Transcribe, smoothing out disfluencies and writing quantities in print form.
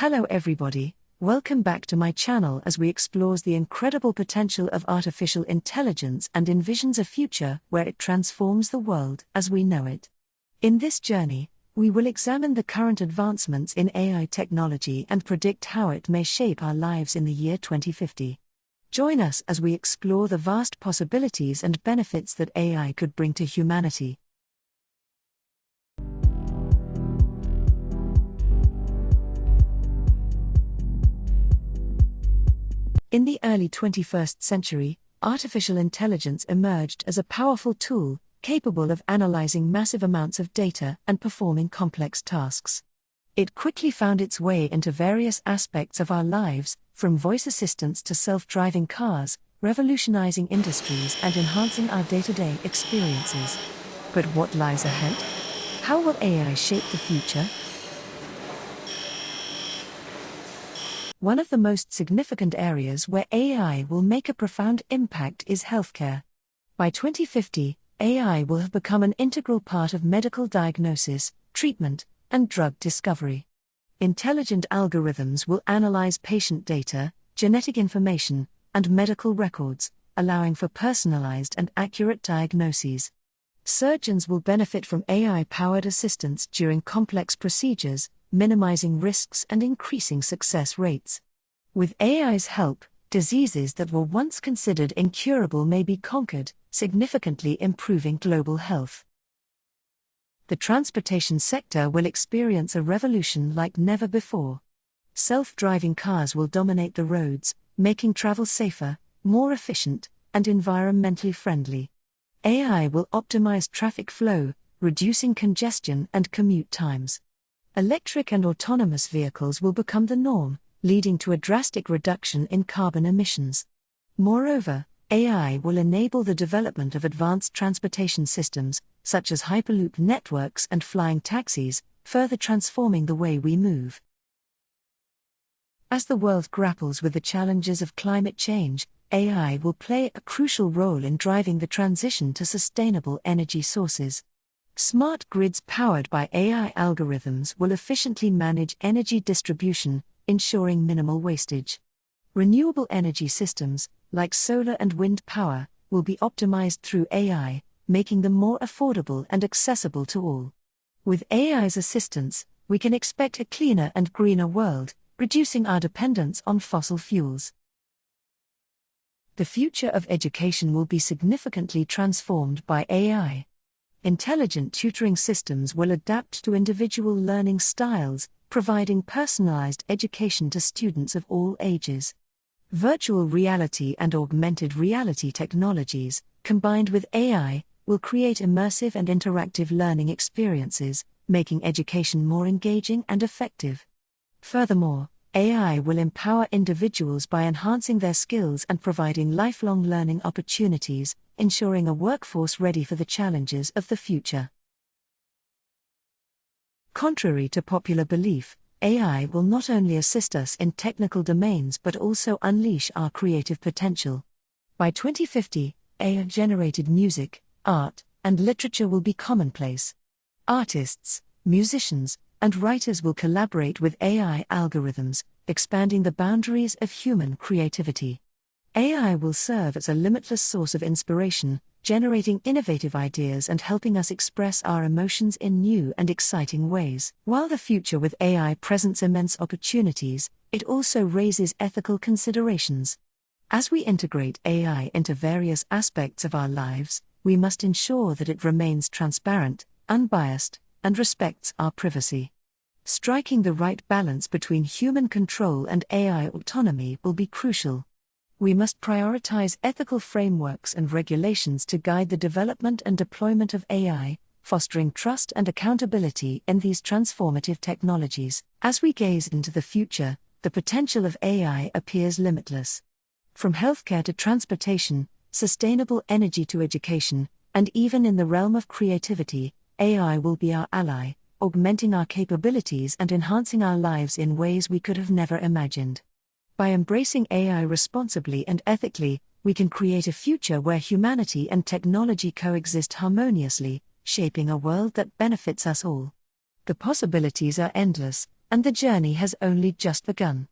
Hello everybody, welcome back to my channel as we explore the incredible potential of artificial intelligence and envisions a future where it transforms the world as we know it. In this journey, we will examine the current advancements in AI technology and predict how it may shape our lives in the year 2050. Join us as we explore the vast possibilities and benefits that AI could bring to humanity. In the early 21st century, artificial intelligence emerged as a powerful tool, capable of analyzing massive amounts of data and performing complex tasks. It quickly found its way into various aspects of our lives, from voice assistants to self-driving cars, revolutionizing industries and enhancing our day-to-day experiences. But what lies ahead? How will AI shape the future? One of the most significant areas where AI will make a profound impact is healthcare. By 2050, AI will have become an integral part of medical diagnosis, treatment, and drug discovery. Intelligent algorithms will analyze patient data, genetic information, and medical records, allowing for personalized and accurate diagnoses. Surgeons will benefit from AI-powered assistance during complex procedures, minimizing risks and increasing success rates. With AI's help, diseases that were once considered incurable may be conquered, significantly improving global health. The transportation sector will experience a revolution like never before. Self-driving cars will dominate the roads, making travel safer, more efficient, and environmentally friendly. AI will optimize traffic flow, reducing congestion and commute times. Electric and autonomous vehicles will become the norm, leading to a drastic reduction in carbon emissions. Moreover, AI will enable the development of advanced transportation systems, such as hyperloop networks and flying taxis, further transforming the way we move. As the world grapples with the challenges of climate change, AI will play a crucial role in driving the transition to sustainable energy sources. Smart grids powered by AI algorithms will efficiently manage energy distribution, ensuring minimal wastage. Renewable energy systems, like solar and wind power, will be optimized through AI, making them more affordable and accessible to all. With AI's assistance, we can expect a cleaner and greener world, reducing our dependence on fossil fuels. The future of education will be significantly transformed by AI. Intelligent tutoring systems will adapt to individual learning styles, providing personalized education to students of all ages. Virtual reality and augmented reality technologies, combined with AI, will create immersive and interactive learning experiences, making education more engaging and effective. Furthermore, AI will empower individuals by enhancing their skills and providing lifelong learning opportunities, ensuring a workforce ready for the challenges of the future. Contrary to popular belief, AI will not only assist us in technical domains but also unleash our creative potential. By 2050, AI-generated music, art, and literature will be commonplace. Artists, musicians, and writers will collaborate with AI algorithms, expanding the boundaries of human creativity. AI will serve as a limitless source of inspiration, generating innovative ideas and helping us express our emotions in new and exciting ways. While the future with AI presents immense opportunities, it also raises ethical considerations. As we integrate AI into various aspects of our lives, we must ensure that it remains transparent, unbiased, and respects our privacy. Striking the right balance between human control and AI autonomy will be crucial. We must prioritize ethical frameworks and regulations to guide the development and deployment of AI, fostering trust and accountability in these transformative technologies. As we gaze into the future, the potential of AI appears limitless. From healthcare to transportation, sustainable energy to education, and even in the realm of creativity, AI will be our ally, augmenting our capabilities and enhancing our lives in ways we could have never imagined. By embracing AI responsibly and ethically, we can create a future where humanity and technology coexist harmoniously, shaping a world that benefits us all. The possibilities are endless, and the journey has only just begun.